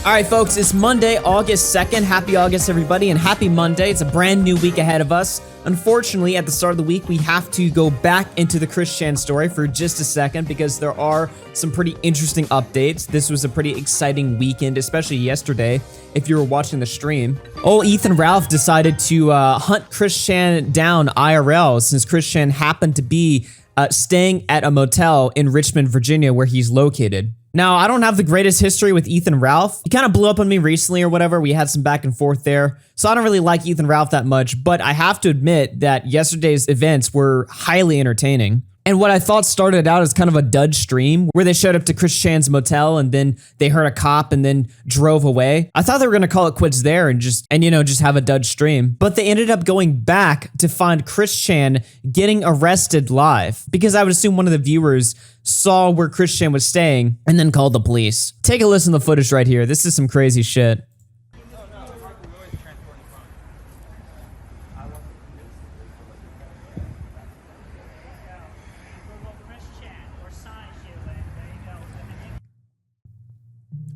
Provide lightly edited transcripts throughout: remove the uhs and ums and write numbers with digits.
All right, folks, it's Monday, August 2nd. Happy August, everybody, and happy Monday. It's a brand new week ahead of us. Unfortunately, at the start of the week, we have to go back into the Chris Chan story for just a second because there are some pretty interesting updates. This was a pretty exciting weekend, especially yesterday, if you were watching the stream. Old Ethan Ralph decided to hunt Chris Chan down IRL since Chris Chan happened to be staying at a motel in Richmond, Virginia, where he's located. Now, I don't have the greatest history with Ethan Ralph. He kind of blew up on me recently or whatever. We had some back and forth there. So I don't really like Ethan Ralph that much, but I have to admit that yesterday's events were highly entertaining. And what I thought started out as kind of a dud stream where they showed up to Chris Chan's motel and then they heard a cop and then drove away. I thought they were going to call it quits there and just have a dud stream. But they ended up going back to find Chris Chan getting arrested live because I would assume one of the viewers saw where Chris Chan was staying and then called the police. Take a listen to the footage right here. This is some crazy shit.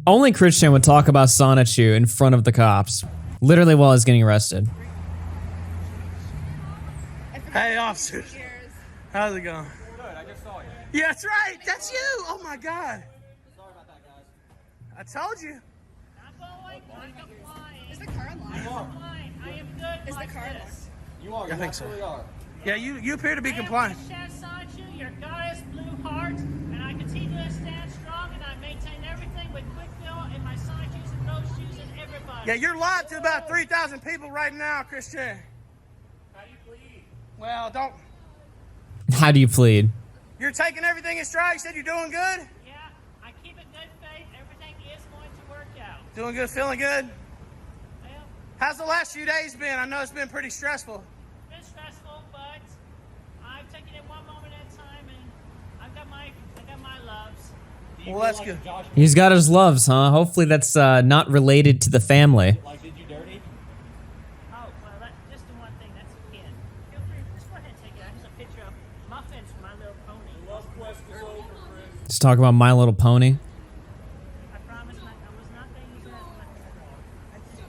Only Chris Chan would talk about Sonichu in front of the cops, literally while he's getting arrested. Hey, officers. How's it going? Good, I just saw you. Yeah, that's right. That's you. Oh my God. Sorry about that, guys. I told you. Is the car alive? I am good. Is the car alive? You are. I think so. Absolutely are. Yeah, you appear to be compliant. Your goddess blue heart, and I continue to stand strong, and I maintain everything with quick fill in my side shoes and those shoes and everybody. Yeah, you're live to about 3,000 people right now, Christian. How do you plead? Well, don't. How do you plead? You're taking everything in stride. You said you're doing good. Yeah, I keep it good faith. Everything is going to work out. Doing good, feeling good. Well, How's the last few days been? I know it's been pretty stressful. it's been stressful, but I've taken it one moment at a time, and I got my loves. Well, that's good. Josh, He's got his loves, huh? Hopefully that's not related to the family. like, did you dirty? Oh, well, that's just the one thing. That's a kid. Feel free. Just go ahead and take it. I just a picture of muffins for My Little Pony. Let's talk about My Little Pony. I promise I was not going to use it as a weapon.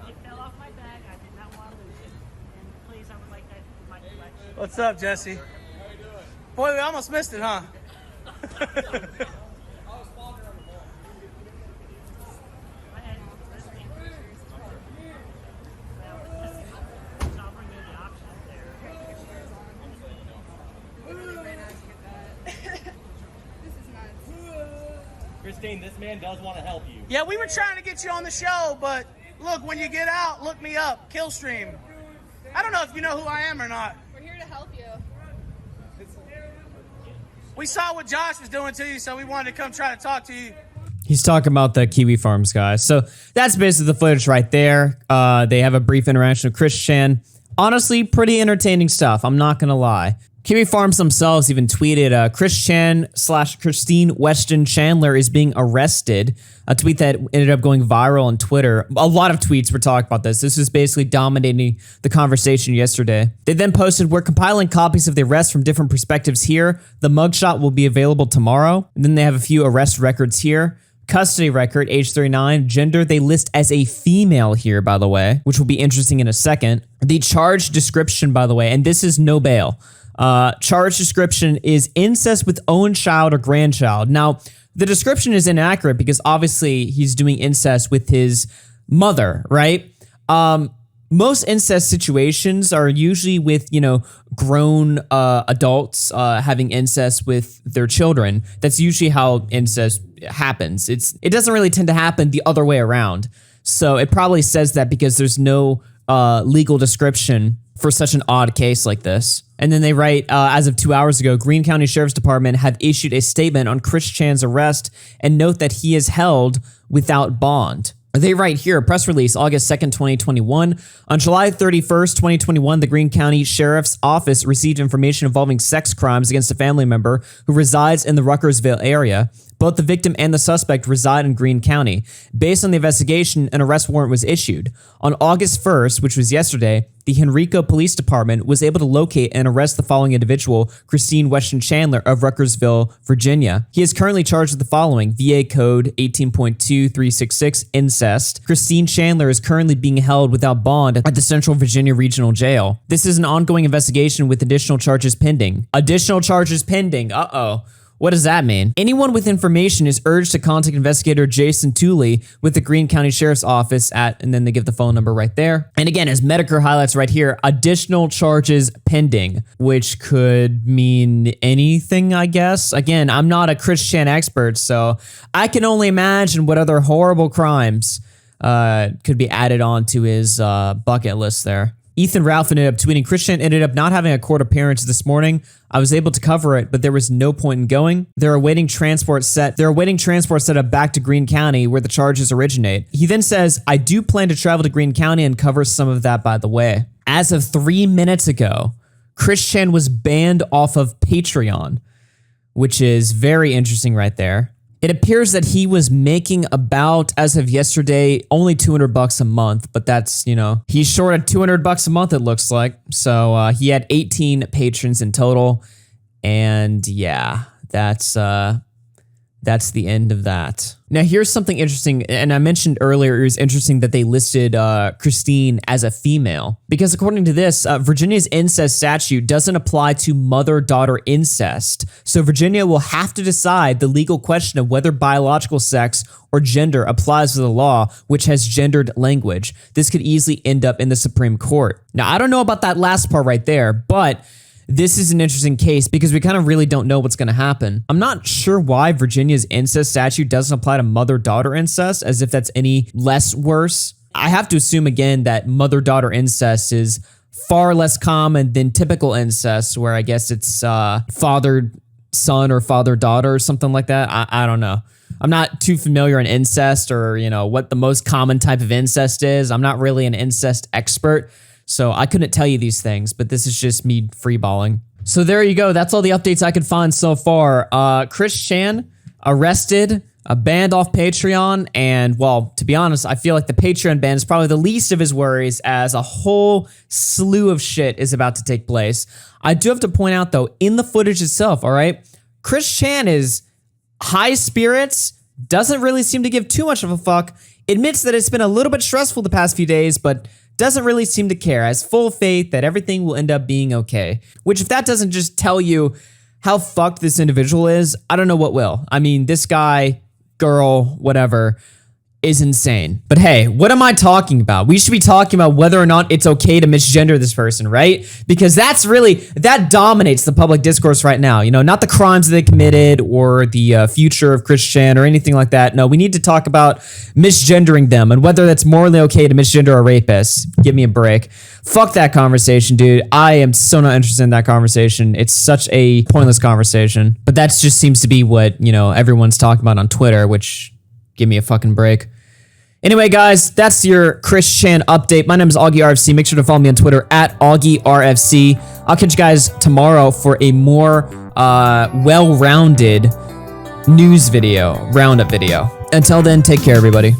It fell off my bag. I did not want to lose it. And please, I would like that in my collection. What's up, Jesse? Boy, we almost missed it, huh? Go ahead. Let's see. Well, it's offering you the option up there. This is nuts. Christine, this man does want to help you. Yeah, we were trying to get you on the show, but look, when you get out, look me up, Killstream. I don't know if you know who I am or not. We're here to help you. We saw what Josh was doing to you, so we wanted to come try to talk to you. He's talking about the Kiwi Farms guys. So that's basically the footage right there. They have a brief interaction with Chris Chan. Honestly, pretty entertaining stuff. I'm not going to lie. Kiwi Farms themselves even tweeted, Chris Chan / Christine Weston Chandler is being arrested. A tweet that ended up going viral on Twitter. A lot of tweets were talking about this. This was basically dominating the conversation yesterday. They then posted, we're compiling copies of the arrest from different perspectives here. The mugshot will be available tomorrow. And then they have a few arrest records here. Custody record, age 39. Gender, they list as a female here, by the way, which will be interesting in a second. The charge description, by the way, and this is no bail. Charge description is incest with own child or grandchild. Now, the description is inaccurate because obviously he's doing incest with his mother, right? Most incest situations are usually with, grown adults having incest with their children. That's usually how incest happens. It doesn't really tend to happen the other way around. So it probably says that because there's no legal description for such an odd case like this. And then they write, as of 2 hours ago, Greene County Sheriff's Department have issued a statement on Chris Chan's arrest and note that he is held without bond. They write here, a press release, August 2nd, 2021. On July 31st, 2021, the Greene County Sheriff's Office received information involving sex crimes against a family member who resides in the Ruckersville area. Both the victim and the suspect reside in Greene County. Based on the investigation, an arrest warrant was issued. On August 1st, which was yesterday, the Henrico Police Department was able to locate and arrest the following individual, Christine Weston Chandler of Ruckersville, Virginia. He is currently charged with the following: VA Code 18.2366, incest. Christine Chandler is currently being held without bond at the Central Virginia Regional Jail. This is an ongoing investigation with additional charges pending. Additional charges pending. Uh-oh. What does that mean? Anyone with information is urged to contact investigator Jason Tooley with the Greene County Sheriff's Office at, and then they give the phone number right there. And again, as Medicare highlights right here, additional charges pending, which could mean anything, I guess. Again, I'm not a Chris Chan expert, so I can only imagine what other horrible crimes could be added on to his bucket list there. Ethan Ralph ended up tweeting, Chris Chan ended up not having a court appearance this morning. I was able to cover it, but there was no point in going. They're awaiting transport set up back to Greene County where the charges originate. He then says, I do plan to travel to Greene County and cover some of that, by the way. As of 3 minutes ago, Chris Chan was banned off of Patreon, which is very interesting right there. It appears that he was making about, as of yesterday, only $200 a month, but that's, you know, he's short at $200 a month, it looks like. So he had 18 patrons in total, and yeah, that's the end of that. Now, here's something interesting, and I mentioned earlier it was interesting that they listed Christine as a female, because according to this, Virginia's incest statute doesn't apply to mother-daughter incest, so Virginia will have to decide the legal question of whether biological sex or gender applies to the law, which has gendered language. This could easily end up in the Supreme Court. Now, I don't know about that last part right there, but this is an interesting case because we kind of really don't know what's going to happen. I'm not sure why Virginia's incest statute doesn't apply to mother-daughter incest, as if that's any less worse. I have to assume again that mother-daughter incest is far less common than typical incest, where I guess it's father-son or father-daughter or something like that. I don't know. I'm not too familiar in incest or, you know, what the most common type of incest is. I'm not really an incest expert, so I couldn't tell you these things, but this is just me freeballing. So there you go. That's all the updates I could find so far. Chris Chan arrested, banned off Patreon, and well, to be honest, I feel like the Patreon ban is probably the least of his worries, as a whole slew of shit is about to take place. I do have to point out though, in the footage itself, all right, Chris Chan is high spirits, doesn't really seem to give too much of a fuck, admits that it's been a little bit stressful the past few days, but doesn't really seem to care, has full faith that everything will end up being okay. Which, if that doesn't just tell you how fucked this individual is, I don't know what will. I mean, this guy, girl, whatever, is insane. But hey, what am I talking about? We should be talking about whether or not it's okay to misgender this person, right? Because that dominates the public discourse right now. You know, not the crimes they committed or the future of Chris Chan or anything like that. No, we need to talk about misgendering them and whether that's morally okay to misgender a rapist. Give me a break. Fuck that conversation, dude. I am so not interested in that conversation. It's such a pointless conversation. But that just seems to be what, you know, everyone's talking about on Twitter, which, give me a fucking break. Anyway, guys, that's your Chris Chan update. My name is Augie RFC. Make sure to follow me on Twitter at Augie RFC. I'll catch you guys tomorrow for a more well-rounded news video, roundup video. Until then, take care, everybody.